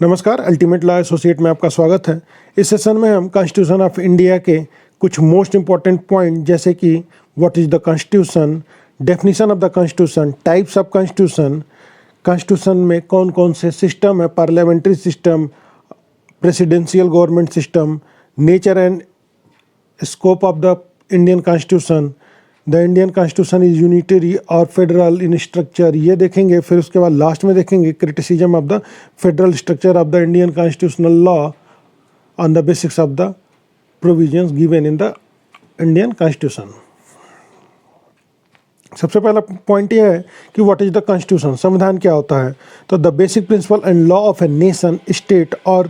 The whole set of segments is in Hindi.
नमस्कार, अल्टीमेट लॉ एसोसिएट में आपका स्वागत है। इस सेशन में हम कॉन्स्टिट्यूशन ऑफ इंडिया के कुछ मोस्ट इंपॉर्टेंट पॉइंट जैसे कि what is the constitution, definition of the constitution, types of constitution, constitution में कौन कौन से सिस्टम है, parliamentary system, presidential government system, nature and scope of the Indian constitution, the Indian constitution is unitary और फेडरल इन स्ट्रक्चर, ये देखेंगे। फिर उसके बाद लास्ट में देखेंगे criticism of the federal structure of the Indian constitutional law on the basics of the provisions given in the Indian constitution. सबसे पहला पॉइंट यह है कि व्हाट इज द कॉन्स्टिट्यूशन, संविधान क्या होता है। तो the basic principle and law of a nation, state और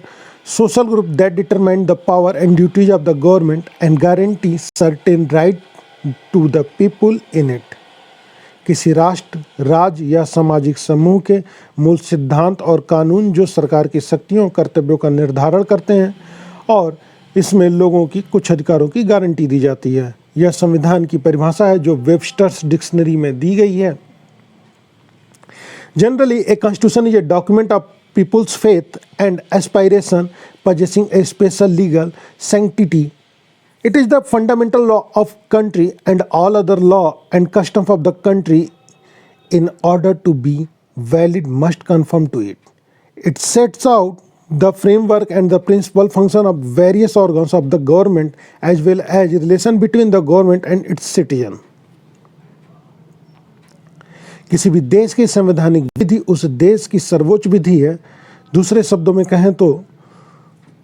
social group that determine the power and duties of the government and guarantee certain right to the people in it. किसी राष्ट्र, राज्य या सामाजिक समूह के मूल सिद्धांत और कानून जो सरकार की शक्तियों कर्तव्यों का निर्धारण करते हैं और इसमें लोगों की कुछ अधिकारों की गारंटी दी जाती है। यह संविधान की परिभाषा है जो वेबस्टर्स डिक्शनरी में दी गई है। Generally a constitution is a document of people's faith and aspiration possessing a special legal sanctity. It is the fundamental law of country and all other law and customs of the country in order to be valid must conform to it. It sets out the framework and the principal function of various organs of the government as well as relation between the government and its citizen. किसी भी देश की संवैधानिक विधि उस देश की सर्वोच्च विधि है। दूसरे शब्दों में कहें तो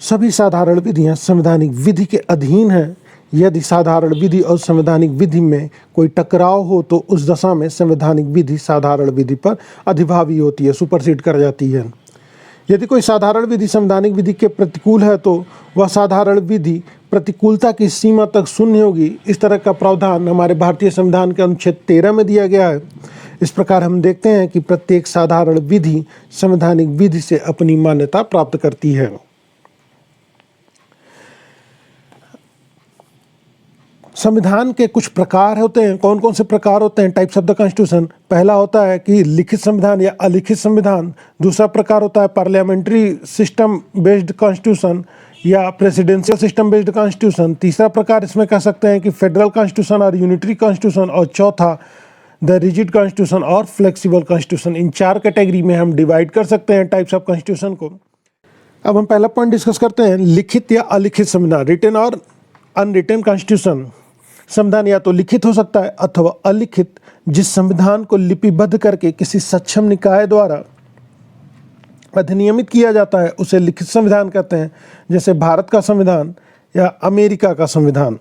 सभी साधारण विधियां संवैधानिक विधि के अधीन हैं। यदि साधारण विधि और संवैधानिक विधि में कोई टकराव हो तो उस दशा में संवैधानिक विधि साधारण विधि पर अधिभावी होती है, सुपरसीड कर जाती है। यदि कोई साधारण विधि संवैधानिक विधि के प्रतिकूल है तो वह साधारण विधि प्रतिकूलता की सीमा तक शून्य होगी। इस तरह का प्रावधान हमारे भारतीय संविधान के अनुच्छेद 13 में दिया गया है। इस प्रकार हम देखते हैं कि प्रत्येक साधारण विधि संवैधानिक विधि से अपनी मान्यता प्राप्त करती है। संविधान के कुछ प्रकार होते हैं। कौन कौन से प्रकार होते हैं? Types of the constitution. पहला होता है कि लिखित संविधान या अलिखित संविधान। दूसरा प्रकार होता है पार्लियामेंट्री सिस्टम बेस्ड कॉन्स्टिट्यूशन या प्रेसिडेंशियल सिस्टम बेस्ड कॉन्स्टिट्यूशन। तीसरा प्रकार इसमें कह सकते हैं कि फेडरल कॉन्स्टिट्यूशन और यूनिटरी कॉन्स्टिट्यूशन। और चौथा द रिजिड कॉन्स्टिट्यूशन और फ्लेक्सिबल कॉन्स्टिट्यूशन। इन चार कैटेगरी में हम डिवाइड कर सकते हैं टाइप्स ऑफ कॉन्स्टिट्यूशन को। अब हम पहला पॉइंट डिस्कस करते हैं, लिखित या अलिखित संविधान, रिटन और अनरिटन कॉन्स्टिट्यूशन। संविधान या तो लिखित हो सकता है अथवा अलिखित। जिस संविधान को लिपिबद्ध करके किसी सक्षम निकाय द्वारा अधिनियमित किया जाता है उसे लिखित संविधान कहते हैं, जैसे भारत का संविधान या अमेरिका का संविधान।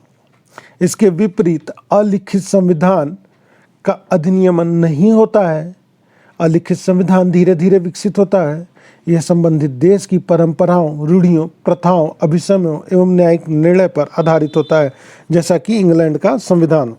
इसके विपरीत अलिखित संविधान का अधिनियमन नहीं होता है। अलिखित संविधान धीरे धीरे विकसित होता है। यह संबंधित देश की परंपराओं, रूढ़ियों, प्रथाओं, अभिसमयों एवं न्यायिक निर्णय पर आधारित होता है, जैसा कि इंग्लैंड का संविधान।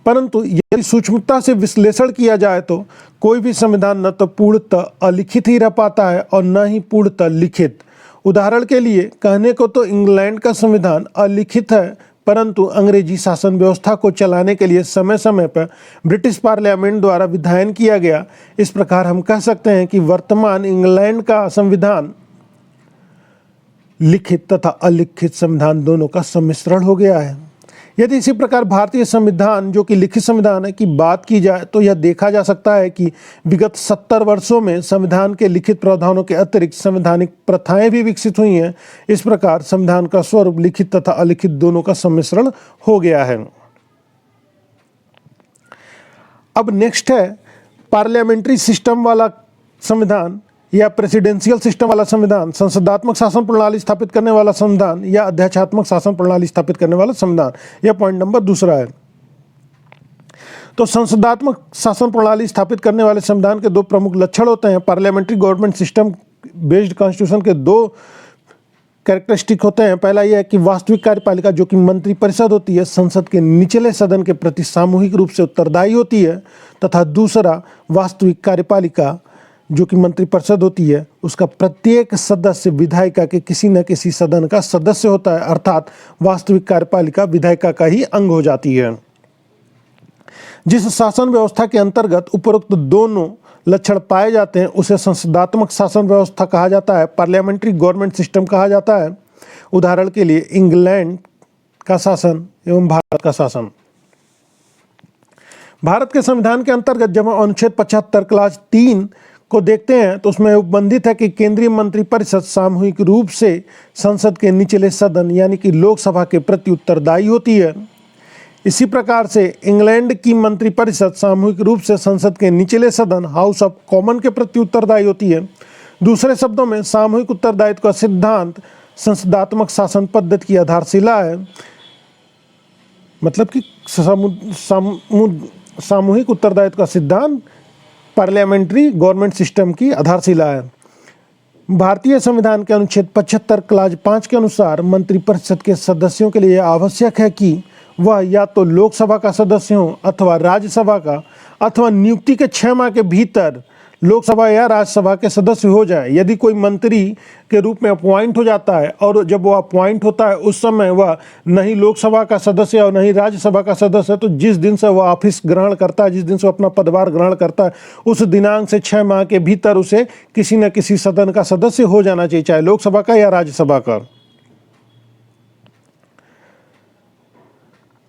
परंतु यदि सूक्ष्मता से विश्लेषण किया जाए तो कोई भी संविधान न तो पूर्णतः अलिखित ही रह पाता है और न ही पूर्णतः लिखित। उदाहरण के लिए कहने को तो इंग्लैंड का संविधान अलिखित है, परंतु अंग्रेजी शासन व्यवस्था को चलाने के लिए समय समय पर ब्रिटिश पार्लियामेंट द्वारा विधायन किया गया। इस प्रकार हम कह सकते हैं कि वर्तमान इंग्लैंड का संविधान लिखित तथा अलिखित संविधान दोनों का सम्मिश्रण हो गया है। यदि इसी प्रकार भारतीय संविधान जो कि लिखित संविधान है की बात की जाए तो यह देखा जा सकता है कि विगत 70 वर्षों में संविधान के लिखित प्रावधानों के अतिरिक्त संवैधानिक प्रथाएं भी विकसित हुई हैं। इस प्रकार संविधान का स्वरूप लिखित तथा अलिखित दोनों का सम्मिश्रण हो गया है। अब नेक्स्ट है पार्लियामेंट्री सिस्टम वाला संविधान या प्रेसिडेंशियल सिस्टम वाला संविधान, संसदात्मक शासन प्रणाली स्थापित करने वाला संविधान या अध्यक्षात्मक शासन प्रणाली स्थापित करने वाला संविधान। यह पॉइंट नंबर दूसरा है। तो संसदात्मक शासन प्रणाली स्थापित करने वाले संविधान के दो प्रमुख लक्षण होते हैं। Parliamentary government system based constitution के दो कैरेक्टरिस्टिक होते हैं। पहला यह है कि वास्तविक कार्यपालिका जो कि मंत्रिपरिषद होती है संसद के निचले सदन के प्रति सामूहिक रूप से उत्तरदायी होती है, तथा दूसरा वास्तविक कार्यपालिका जो कि मंत्रिपरिषद होती है उसका प्रत्येक सदस्य विधायिका के किसी न किसी सदन का सदस्य होता है, अर्थात वास्तविक कार्यपालिका विधायिका का ही अंग हो जाती है। जिस शासन व्यवस्था के अंतर्गत उपरोक्त दोनों लक्षण पाए जाते हैं उसे संसदात्मक शासन व्यवस्था कहा जाता है, पार्लियामेंट्री गवर्नमेंट सिस्टम कहा जाता है। उदाहरण के लिए इंग्लैंड का शासन एवं भारत का शासन। भारत के संविधान के अंतर्गत जब हम अनुच्छेद 75 क्लास 3 को देखते हैं तो उसमें उपबंधित है कि केंद्रीय मंत्रिपरिषद सामूहिक रूप से संसद के निचले सदन यानी कि लोकसभा के प्रति उत्तरदायी होती है। इसी प्रकार से इंग्लैंड की मंत्रिपरिषद सामूहिक रूप से संसद के निचले सदन हाउस ऑफ कॉमन के प्रति उत्तरदायी होती है। दूसरे शब्दों में सामूहिक उत्तरदायित्व का सिद्धांत संसदात्मक शासन पद्धति की आधारशिला है। मतलब कि सामूहिक उत्तरदायित्व का सिद्धांत पार्लियामेंट्री गवर्नमेंट सिस्टम की आधारशिला है। भारतीय संविधान के अनुच्छेद 75 क्लास 5 के अनुसार मंत्रिपरिषद के सदस्यों के लिए आवश्यक है कि वह या तो लोकसभा का सदस्य हो अथवा राज्यसभा का, अथवा नियुक्ति के 6 माह के भीतर लोकसभा या राज्यसभा के सदस्य हो जाए। यदि कोई मंत्री के रूप में अपॉइंट हो जाता है और जब वह अपॉइंट होता है उस समय वह नहीं लोकसभा का सदस्य और नहीं राज्यसभा का सदस्य है, तो जिस दिन से वह ऑफिस ग्रहण करता है, जिस दिन से अपना पदभार ग्रहण करता है, उस दिनांक से 6 माह के भीतर उसे किसी न किसी सदन का सदस्य हो जाना चाहिए, चाहे लोकसभा का या राज्यसभा का।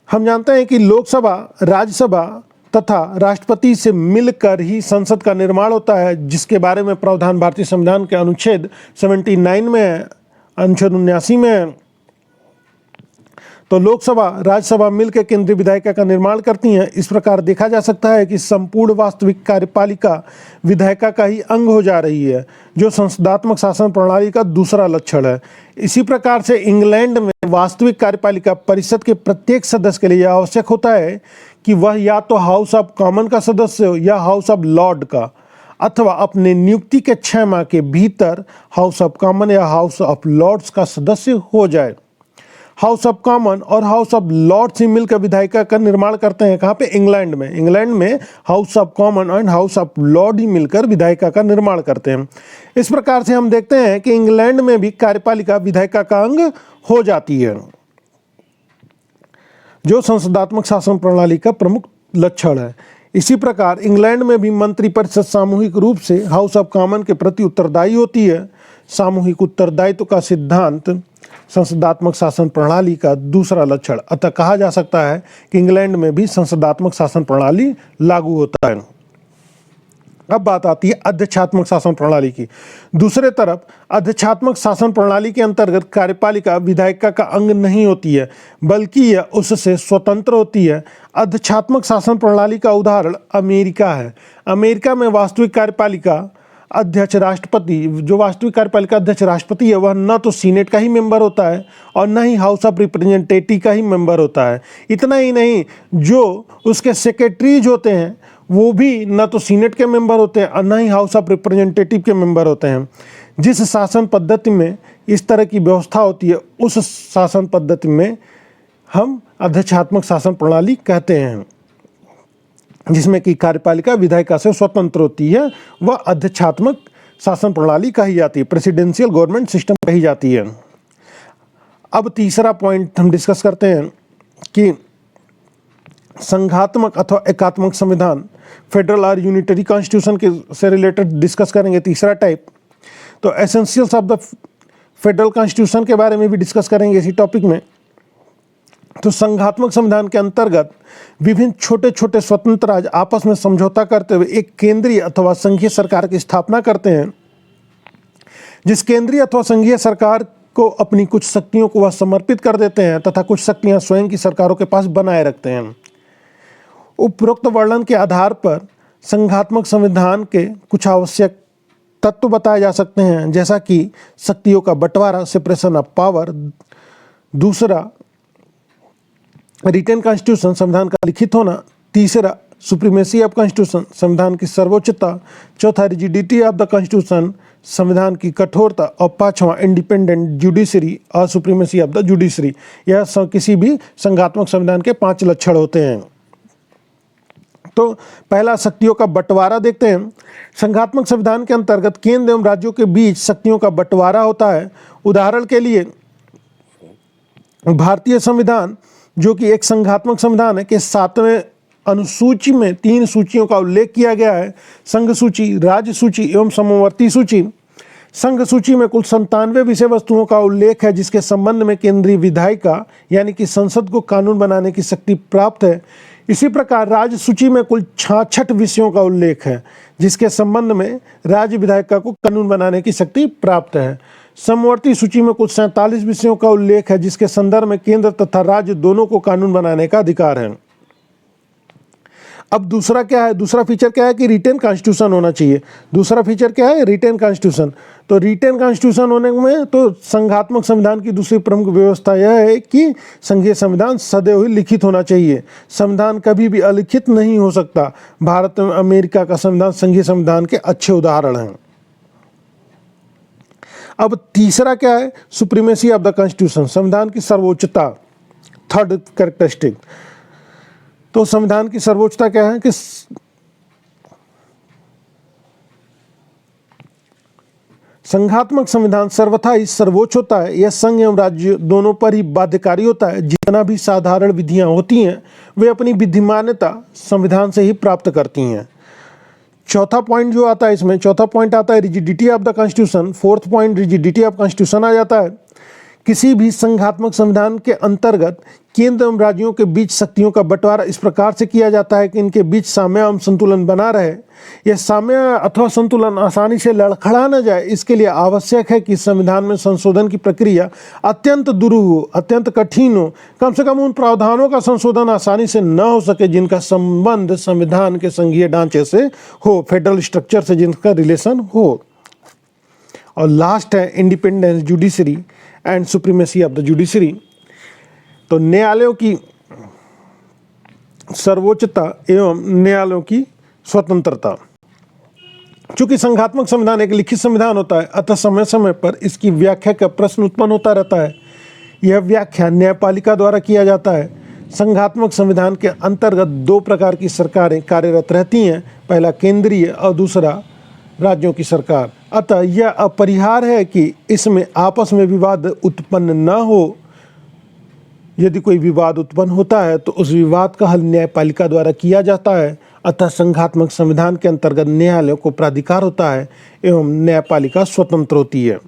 हम जानते हैं कि लोकसभा, राज्यसभा तथा राष्ट्रपति से मिलकर ही संसद का निर्माण होता है, जिसके बारे में प्रावधान भारतीय संविधान के अनुच्छेद 79 में है, अनुच्छेद 79 में है। तो लोकसभा, राज्यसभा मिलकर केंद्रीय विधायिका का निर्माण करती हैं। इस प्रकार देखा जा सकता है कि संपूर्ण वास्तविक कार्यपालिका विधायिका का ही अंग हो जा रही है, जो संसदात्मक शासन प्रणाली का दूसरा लक्षण है। इसी प्रकार से इंग्लैंड में वास्तविक कार्यपालिका परिषद के प्रत्येक सदस्य के लिए यह आवश्यक होता है कि वह या तो हाउस ऑफ कॉमन का सदस्य हो या हाउस ऑफ लॉर्ड का, अथवा अपने नियुक्ति के 6 माह के भीतर हाउस ऑफ कॉमन या हाउस ऑफ लॉर्ड्स का सदस्य हो जाए। हाउस ऑफ कॉमन और हाउस ऑफ लॉर्ड्स ही मिलकर विधायिका का निर्माण करते हैं। कहाँ पे? इंग्लैंड में। इंग्लैंड में House of Common and House of Lord ही मिलकर विधायिका का निर्माण करते हैं। इस प्रकार से हम देखते हैं कि इंग्लैंड में भी कार्यपालिका विधायिका का अंग हो जाती है, जो संसदात्मक शासन प्रणाली का प्रमुख लक्षण है। इसी प्रकार इंग्लैंड में भी मंत्रिपरिषद सामूहिक रूप से हाउस ऑफ कॉमन के प्रति उत्तरदायी होती है। सामूहिक उत्तरदायित्व का सिद्धांत संसदात्मक शासन प्रणाली का दूसरा लक्षण, अतः कहा जा सकता है कि इंग्लैंड में भी संसदात्मक शासन प्रणाली लागू होता है। अब बात आती है अध्यक्षात्मक शासन प्रणाली की। दूसरे तरफ अध्यक्षात्मक शासन प्रणाली के अंतर्गत कार्यपालिका विधायिका का अंग नहीं होती है, बल्कि यह उससे स्वतंत्र होती है। अध्यक्षात्मक शासन प्रणाली का उदाहरण अमेरिका है। अमेरिका में वास्तविक कार्यपालिका अध्यक्ष राष्ट्रपति, जो वास्तविक कार्यपालिका अध्यक्ष राष्ट्रपति है, वह न तो सीनेट का ही मेंबर होता है और न ही हाउस ऑफ रिप्रेजेंटेटिव का ही मेंबर होता है। इतना ही नहीं, जो उसके सेक्रेटरीज होते हैं वो भी न तो सीनेट के मेंबर होते हैं और न ही हाउस ऑफ रिप्रेजेंटेटिव के मेंबर होते हैं। जिस शासन पद्धति में इस तरह की व्यवस्था होती है, उस शासन पद्धति में हम अध्यक्षात्मक शासन प्रणाली कहते हैं, जिसमें कि कार्यपालिका विधायिका से स्वतंत्र होती है। वह अध्यक्षात्मक शासन प्रणाली कही जाती है, प्रेसिडेंशियल गवर्नमेंट सिस्टम कही जाती है। अब तीसरा पॉइंट हम डिस्कस करते हैं कि संघात्मक अथवा एकात्मक संविधान, फेडरल और यूनिटरी कॉन्स्टिट्यूशन के से रिलेटेड डिस्कस करेंगे। तीसरा टाइप तो essentials of the federal constitution के बारे में भी डिस्कस करेंगे इसी टॉपिक में। तो संघात्मक संविधान के अंतर्गत विभिन्न छोटे छोटे स्वतंत्र राज्य आपस में समझौता करते हुए एक केंद्रीय अथवा संघीय सरकार की स्थापना करते हैं। जिस केंद्रीय अथवा संघीय सरकार को अपनी कुछ शक्तियों को वह समर्पित कर देते हैं तथा कुछ शक्तियां स्वयं की सरकारों के पास बनाए रखते हैं। उपरोक्त वर्णन के आधार पर संघात्मक संविधान के कुछ आवश्यक तत्व बताए जा सकते हैं, जैसा कि शक्तियों का बंटवारा, सेपरेशन ऑफ पावर। दूसरा, रिटेन कॉन्स्टिट्यूशन, संविधान का लिखित होना। तीसरा, सुप्रीमेसी ऑफ कॉन्स्टिट्यूशन, संविधान की सर्वोच्चता। चौथा, रिजिडिटी ऑफ द कॉन्स्टिट्यूशन, संविधान की कठोरता। और पांचवा, इंडिपेंडेंट जुडिशरी और सुप्रीमेसी ऑफ द जुडिशरी। यह किसी भी संघात्मक संविधान के 5 लक्षण होते हैं। तो पहला, शक्तियों का बंटवारा देखते हैं। संघात्मक संविधान के अंतर्गत केंद्र एवं राज्यों के बीच शक्तियों का बंटवारा होता है। उदाहरण के लिए भारतीय संविधान, जो कि एक संघात्मक संविधान है, के 7वें अनुसूची में 3 सूचियों का उल्लेख किया गया है, संघ सूची, राज्य सूची एवं समवर्ती सूची। संघ सूची में कुल 97 विषय वस्तुओं का उल्लेख है जिसके संबंध में केंद्रीय विधायिका यानी कि संसद को कानून बनाने की शक्ति प्राप्त है। इसी प्रकार राज्य सूची में कुल 66 विषयों का उल्लेख है जिसके संबंध में राज्य विधायिका को कानून बनाने की शक्ति प्राप्त है। समवर्ती सूची में कुल 47 विषयों का उल्लेख है जिसके संदर्भ में केंद्र तथा राज्य दोनों को कानून बनाने का अधिकार है। अब दूसरा क्या है, दूसरा फीचर क्या है कि रिटेन कॉन्स्टिट्यूशन होना चाहिए। दूसरा फीचर क्या है, रिटेन कॉन्स्टिट्यूशन। तो रिटेन कॉन्स्टिट्यूशन होने में तो संघात्मक संविधान की दूसरी प्रमुख व्यवस्था यह है कि संघीय संविधान सदैव ही लिखित होना चाहिए। संविधान कभी भी अलिखित नहीं हो सकता। भारत में अमेरिका का संविधान संघीय संविधान के अच्छे उदाहरण हैं। अब तीसरा क्या है, सुप्रीमेसी ऑफ द कॉन्स्टिट्यूशन, संविधान की सर्वोच्चता, थर्ड कैरेक्टरिस्टिक। तो संविधान की सर्वोच्चता क्या है कि संघात्मक संविधान सर्वथा ही सर्वोच्च होता है। यह संघ एवं राज्य दोनों पर ही बाध्यकारी होता है। जितना भी साधारण विधियां होती हैं वे अपनी विधिमान्यता संविधान से ही प्राप्त करती हैं। चौथा पॉइंट जो आता है इसमें, चौथा पॉइंट आता है rigidity of the constitution. Fourth point rigidity of constitution आ जाता है। किसी भी संघात्मक संविधान के अंतर्गत केंद्र एवं राज्यों के बीच शक्तियों का बंटवारा इस प्रकार से किया जाता है कि इनके बीच साम्य एवं संतुलन बना रहे। यह साम्य अथवा संतुलन आसानी से लड़खड़ा न जाए, इसके लिए आवश्यक है कि संविधान में संशोधन की प्रक्रिया अत्यंत दुरूह हो, अत्यंत कठिन हो। कम से कम उन प्रावधानों का संशोधन आसानी से न हो सके जिनका संबंध संविधान के संघीय ढांचे से हो, फेडरल स्ट्रक्चर से जिनका रिलेशन हो। और लास्ट है independence, judiciary and supremacy of the judiciary. तो न्यायालयों की सर्वोच्चता एवं न्यायालयों की स्वतंत्रता। चूंकि संघात्मक संविधान एक लिखित संविधान होता है, अतः समय समय पर इसकी व्याख्या का प्रश्न उत्पन्न होता रहता है। यह व्याख्या न्यायपालिका द्वारा किया जाता है। संघात्मक संविधान के अंतर्गत 2 प्रकार की सरकारें कार्यरत रहती हैं, पहला केंद्रीय और दूसरा राज्यों की सरकार। अतः यह अपरिहार्य है कि इसमें आपस में विवाद उत्पन्न न हो। यदि कोई विवाद उत्पन्न होता है तो उस विवाद का हल न्यायपालिका द्वारा किया जाता है। अतः संघात्मक संविधान के अंतर्गत न्यायालयों को प्राधिकार होता है एवं न्यायपालिका स्वतंत्र होती है।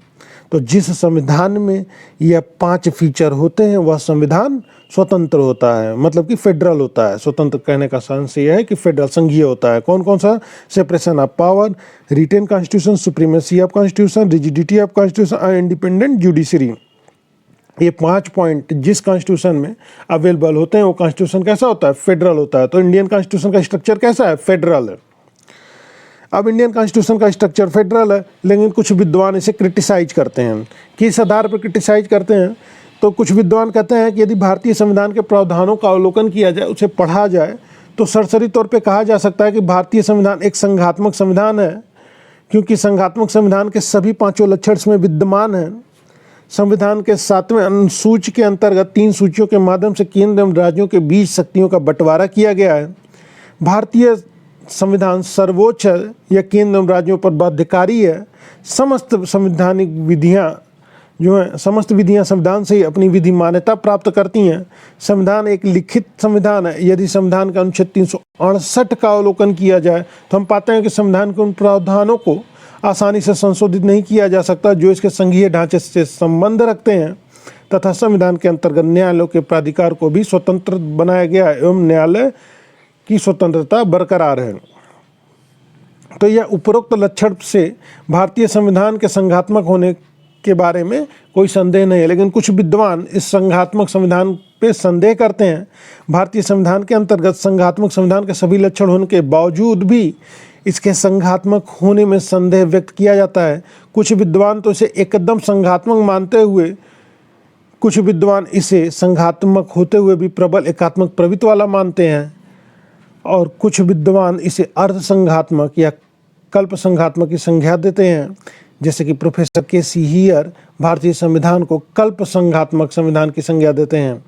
तो जिस संविधान में यह 5 फीचर होते हैं वह संविधान स्वतंत्र होता है, मतलब कि फेडरल होता है। स्वतंत्र कहने का सेंस यह है कि फेडरल संघीय होता है। कौन कौन सा, separation of power, written constitution, supremacy of constitution, rigidity of constitution और इंडिपेंडेंट जुडिशरी। ये 5 पॉइंट जिस कॉन्स्टिट्यूशन में अवेलेबल होते हैं वो कॉन्स्टिट्यूशन कैसा होता है, फेडरल होता है। तो इंडियन कॉन्स्टिट्यूशन का स्ट्रक्चर कैसा है, फेडरल है। अब इंडियन कॉन्स्टिट्यूशन का स्ट्रक्चर फेडरल है, लेकिन कुछ विद्वान इसे क्रिटिसाइज करते हैं। किस आधार पर क्रिटिसाइज करते हैं, तो कुछ विद्वान कहते हैं कि यदि भारतीय संविधान के प्रावधानों का अवलोकन किया जाए, उसे पढ़ा जाए, तो सरसरी तौर पे कहा जा सकता है कि भारतीय संविधान एक संघात्मक संविधान है, क्योंकि संघात्मक संविधान के सभी 5 लक्षण इसमें विद्यमान हैं। संविधान के 7वें अनुसूची के अंतर्गत 3 सूचियों के माध्यम से केंद्र एवं राज्यों के बीच शक्तियों का बंटवारा किया गया है। भारतीय संविधान सर्वोच्च है, यह केंद्र एवं राज्यों पर बाध्यकारी है। समस्त संवैधानिक विधियां जो हैं, समस्त विधियां संविधान से ही अपनी विधि मान्यता प्राप्त करती हैं। संविधान एक लिखित संविधान है। यदि संविधान का अनुच्छेद 368 का अवलोकन किया जाए तो हम पाते हैं कि संविधान के उन प्रावधानों को आसानी से संशोधित नहीं किया जा सकता जो इसके संघीय ढांचे से संबंध रखते हैं, तथा संविधान के अंतर्गत न्यायालयों के प्राधिकार को भी स्वतंत्र बनाया गया है एवं न्यायालय की स्वतंत्रता बरकरार है। तो यह उपरोक्त लक्षण से भारतीय संविधान के संघात्मक होने के बारे में कोई संदेह नहीं है, लेकिन कुछ विद्वान इस संघात्मक संविधान पे संदेह करते हैं। भारतीय संविधान के अंतर्गत संघात्मक संविधान के सभी लक्षण होने के बावजूद भी इसके संघात्मक होने में संदेह व्यक्त किया जाता है। कुछ विद्वान तो इसे एकदम संघात्मक मानते हुए, कुछ विद्वान इसे संघात्मक होते हुए भी प्रबल एकात्मक प्रवृत्ति वाला मानते हैं, और कुछ विद्वान इसे अर्ध संघात्मक या कल्प संघात्मक की संज्ञा देते हैं। जैसे कि प्रोफेसर के.सी. हीयर भारतीय संविधान को कल्प संघात्मक संविधान की संज्ञा देते हैं।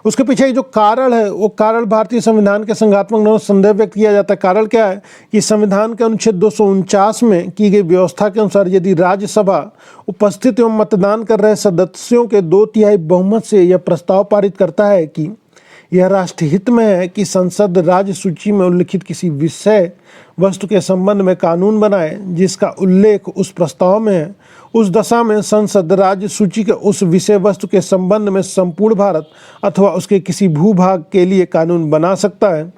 उसके पीछे जो कारण है वो कारण भारतीय संविधान के संघात्मक न संदेह व्यक्त किया जाता है। कारण क्या है कि संविधान के अनुच्छेद 249 में की गई व्यवस्था के अनुसार यदि राज्यसभा उपस्थित एवं मतदान कर रहे सदस्यों के 2/3 बहुमत से यह प्रस्ताव पारित करता है कि यह राष्ट्रहित में है कि संसद राज्य सूची में उल्लिखित किसी विषय वस्तु के संबंध में कानून बनाए जिसका उल्लेख उस प्रस्ताव में है। उस दशा में संसद राज्य सूची के उस विषय वस्तु के संबंध में संपूर्ण भारत अथवा उसके किसी भूभाग के लिए कानून बना सकता है।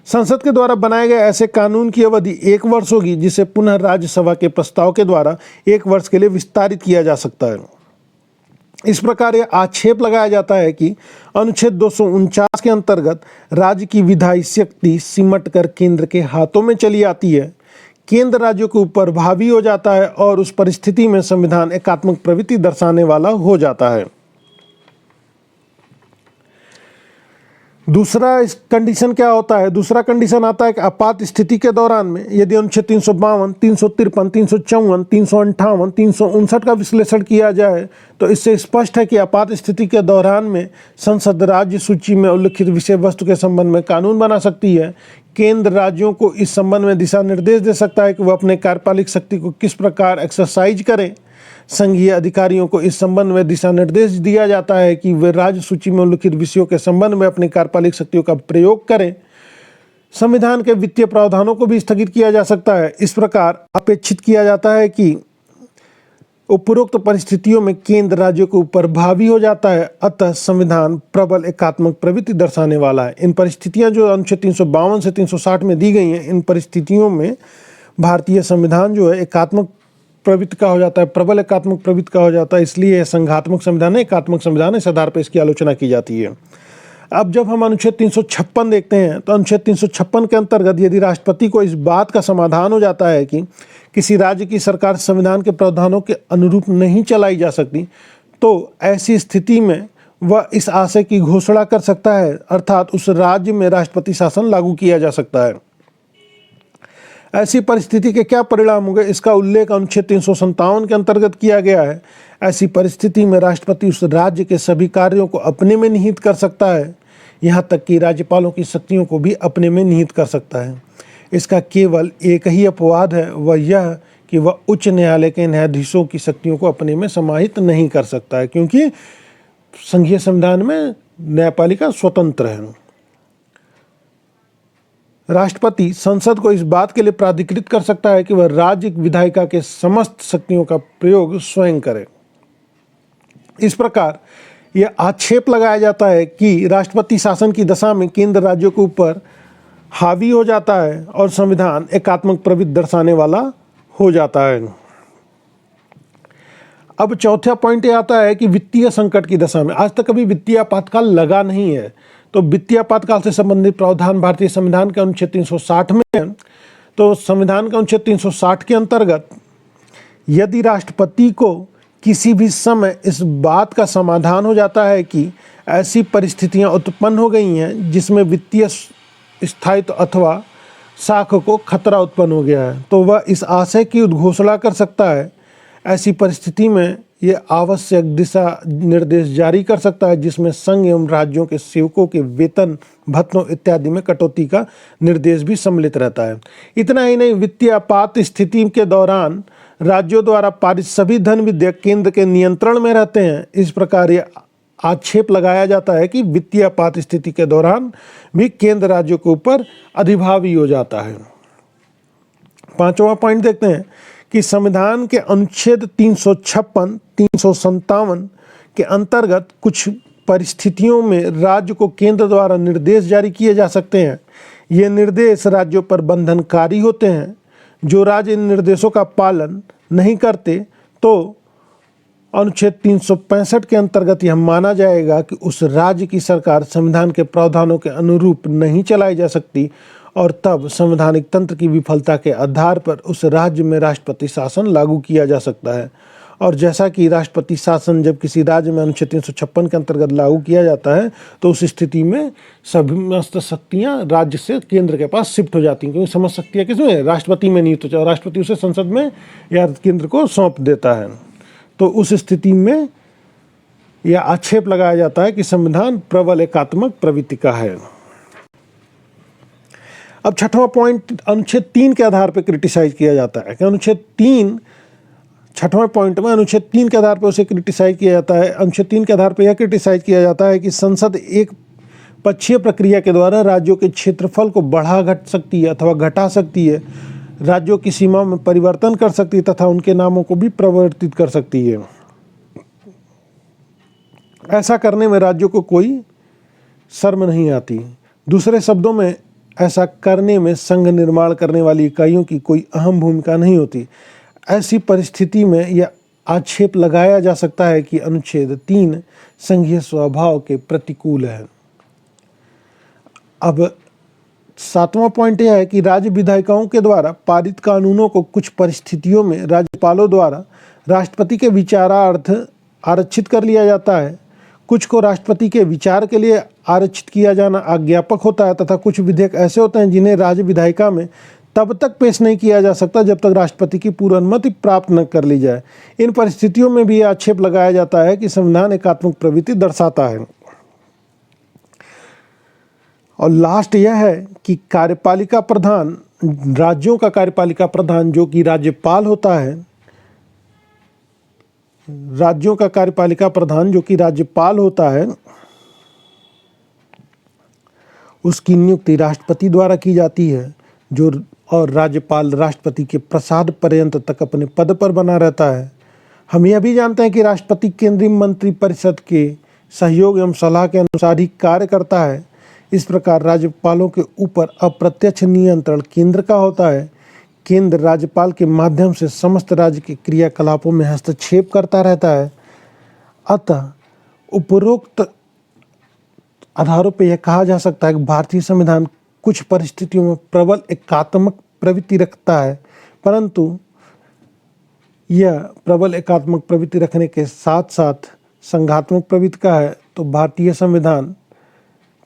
संसद के द्वारा बनाए गए ऐसे कानून की अवधि 1 वर्ष होगी, जिसे पुनः राज्यसभा के प्रस्ताव के द्वारा 1 वर्ष के लिए विस्तारित किया जा सकता है। इस प्रकार यह आक्षेप लगाया जाता है कि अनुच्छेद 249 के अंतर्गत राज्य की विधायी शक्ति सिमट कर केंद्र के हाथों में चली आती है, केंद्र राज्यों के ऊपर हावी हो जाता है और उस परिस्थिति में संविधान एकात्मक प्रवृत्ति दर्शाने वाला हो जाता है। दूसरा इस कंडीशन क्या होता है? दूसरा कंडीशन आता है कि आपात स्थिति के दौरान में यदि अनुच्छेद 352, 353, 354, 358, 359 का विश्लेषण किया जाए तो इससे स्पष्ट है कि आपात स्थिति के दौरान में संसद राज्य सूची में उल्लिखित विषय वस्तु के संबंध में कानून बना सकती है। केंद्र राज्यों को इस संबंध में दिशा निर्देश दे सकता है कि वह अपने कार्यपालिक शक्ति को किस प्रकार एक्सरसाइज करें। संघीय अधिकारियों को इस संबंध में दिशा निर्देश दिया जाता है कि वे राज्य सूची में उल्लिखित विषयों के संबंध में अपनी कार्यपालिक शक्तियों का प्रयोग करें। संविधान के वित्तीय प्रावधानों को भी स्थगित किया जा सकता है। इस प्रकार अपेक्षित किया जाता है कि उपरोक्त परिस्थितियों में केंद्र राज्यों के ऊपर हावी हो जाता है, अतः संविधान प्रबल एकात्मक प्रवृत्ति दर्शाने वाला है। इन परिस्थितियां जो अनुच्छेद 352 से 360 में दी गई हैं, इन परिस्थितियों में भारतीय संविधान जो है एकात्मक प्रवृत्ति का हो जाता है, प्रबल एकात्मक प्रवृत्ति का हो जाता है। इसलिए यह संघात्मक संविधान है, एकात्मक संविधान है। इस आधार पर इसकी आलोचना की जाती है। अब जब हम अनुच्छेद 356 देखते हैं तो अनुच्छेद 356 के अंतर्गत यदि राष्ट्रपति को इस बात का समाधान हो जाता है कि किसी राज्य की सरकार संविधान के प्रावधानों के अनुरूप नहीं चलाई जा सकती, तो ऐसी स्थिति में वह इस आशय की घोषणा कर सकता है, अर्थात उस राज्य में राष्ट्रपति शासन लागू किया जा सकता है। ऐसी परिस्थिति के क्या परिणाम होंगे, इसका उल्लेख अनुच्छेद 357 के अंतर्गत किया गया है। ऐसी परिस्थिति में राष्ट्रपति उस राज्य के सभी कार्यों को अपने में निहित कर सकता है, यहाँ तक कि राज्यपालों की शक्तियों को भी अपने में निहित कर सकता है। इसका केवल एक ही अपवाद है, वह यह कि वह उच्च न्यायालय के न्यायाधीशों की शक्तियों को अपने में समाहित नहीं कर सकता है, क्योंकि संघीय संविधान में न्यायपालिका स्वतंत्र है। राष्ट्रपति संसद को इस बात के लिए प्राधिकृत कर सकता है कि वह राज्य विधायिका के समस्त शक्तियों का प्रयोग स्वयं करे। इस प्रकार यह आक्षेप लगाया जाता है कि राष्ट्रपति शासन की दशा में केंद्र राज्यों के ऊपर हावी हो जाता है और संविधान एकात्मक प्रवृत्ति दर्शाने वाला हो जाता है। अब चौथा पॉइंट यह आता है कि वित्तीय संकट की दशा में, आज तक कभी वित्तीय आपातकाल लगा नहीं है, तो वित्तीय आपातकाल से संबंधित प्रावधान भारतीय संविधान के अनुच्छेद 360 में है। तो संविधान के अनुच्छेद 360 के अंतर्गत यदि राष्ट्रपति को किसी भी समय इस बात का समाधान हो जाता है कि ऐसी परिस्थितियां उत्पन्न हो गई हैं जिसमें वित्तीय स्थायित्व अथवा साख को खतरा उत्पन्न हो गया है, तो वह इस आशय की उद्घोषणा कर सकता है। ऐसी परिस्थिति में ये आवश्यक दिशा निर्देश जारी कर सकता है, जिसमें संघ एवं राज्यों के सेवकों के वेतन भत्तों इत्यादि में कटौती का निर्देश भी सम्मिलित रहता है। इतना ही नहीं, वित्तीय आपात स्थिति के दौरान राज्यों द्वारा पारित सभी धन विधेयक केंद्र के नियंत्रण में रहते हैं। इस प्रकार यह आक्षेप लगाया जाता है कि वित्तीय आपात स्थिति के दौरान भी केंद्र राज्यों के ऊपर अधिभावी हो जाता है। पांचवा पॉइंट देखते हैं कि संविधान के अनुच्छेद 356, 357 के अंतर्गत कुछ परिस्थितियों में राज्य को केंद्र द्वारा निर्देश जारी किए जा सकते हैं। ये निर्देश राज्यों पर बंधनकारी होते हैं। जो राज्य इन निर्देशों का पालन नहीं करते तो अनुच्छेद 365 के अंतर्गत यह माना जाएगा कि उस राज्य की सरकार संविधान के प्रावधानों के अनुरूप नहीं चलाई जा सकती और तब संवैधानिक तंत्र की विफलता के आधार पर उस राज्य में राष्ट्रपति शासन लागू किया जा सकता है। और जैसा कि राष्ट्रपति शासन जब किसी राज्य में अनुच्छेद 356 के अंतर्गत लागू किया जाता है तो उस स्थिति में समस्त शक्तियाँ राज्य से केंद्र के पास शिफ्ट हो जाती हैं, क्योंकि समस्त शक्तियाँ किसमें है? राष्ट्रपति में नियुक्त होती है और राष्ट्रपति उसे संसद में या केंद्र को सौंप देता है। तो उस स्थिति में यह आक्षेप लगाया जाता है कि संविधान प्रबल एकात्मक प्रवृत्ति का है। अब छठवां पॉइंट अनुच्छेद 3 के आधार पर क्रिटिसाइज किया जाता है कि अनुच्छेद 3, छठवें पॉइंट में अनुच्छेद 3 के आधार पर उसे क्रिटिसाइज किया जाता है। अनुच्छेद 3 के आधार पर यह क्रिटिसाइज किया जाता है कि संसद एक पक्षीय प्रक्रिया के द्वारा राज्यों के क्षेत्रफल को बढ़ा घट सकती है अथवा घटा सकती है, राज्यों की सीमा में परिवर्तन कर सकती है तथा उनके नामों को भी परिवर्तित कर सकती है। ऐसा करने में राज्यों को कोई शर्म नहीं आती। दूसरे शब्दों में, ऐसा करने में संघ निर्माण करने वाली इकाइयों की कोई अहम भूमिका नहीं होती। ऐसी परिस्थिति में यह आक्षेप लगाया जा सकता है कि अनुच्छेद 3 संघीय स्वभाव के प्रतिकूल है। अब 7वां पॉइंट यह है कि राज्य विधायिकाओं के द्वारा पारित कानूनों को कुछ परिस्थितियों में राज्यपालों द्वारा राष्ट्रपति के विचारार्थ आरक्षित कर लिया जाता है। कुछ को राष्ट्रपति के विचार के लिए आरक्षित किया जाना आज्ञापक होता है तथा कुछ विधेयक ऐसे होते हैं जिन्हें राज्य विधायिका में तब तक पेश नहीं किया जा सकता जब तक राष्ट्रपति की पूर्व अनुमति प्राप्त न कर ली जाए। इन परिस्थितियों में भी आक्षेप लगाया जाता है कि संविधान एकात्मक प्रवृत्ति दर्शाता है। और लास्ट यह है कि कार्यपालिका प्रधान, राज्यों का कार्यपालिका प्रधान जो कि राज्यपाल होता है, राज्यों का कार्यपालिका प्रधान जो कि राज्यपाल होता है, उसकी नियुक्ति राष्ट्रपति द्वारा की जाती है और राज्यपाल राष्ट्रपति के प्रसाद पर्यंत तक अपने पद पर बना रहता है। हम यह भी जानते हैं कि राष्ट्रपति केंद्रीय मंत्रिपरिषद के सहयोग एवं सलाह के अनुसार ही कार्य करता है। इस प्रकार राज्यपालों के ऊपर अप्रत्यक्ष नियंत्रण केंद्र का होता है। केंद्र राज्यपाल के माध्यम से समस्त राज्य के क्रियाकलापों में हस्तक्षेप करता रहता है। अतः उपरोक्त आधारों पर यह कहा जा सकता है कि भारतीय संविधान कुछ परिस्थितियों में प्रबल एकात्मक प्रवृत्ति रखता है, परंतु यह प्रबल एकात्मक प्रवृत्ति रखने के साथ साथ संघात्मक प्रवृत्ति का है। तो भारतीय संविधान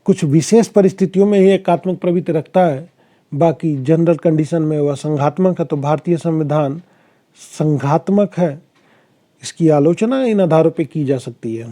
कुछ विशेष परिस्थितियों में ही एकात्मक प्रवृत्ति रखता है, बाकी जनरल कंडीशन में वह संघात्मक है। तो भारतीय संविधान संघात्मक है। इसकी आलोचना इन आधारों पर की जा सकती है।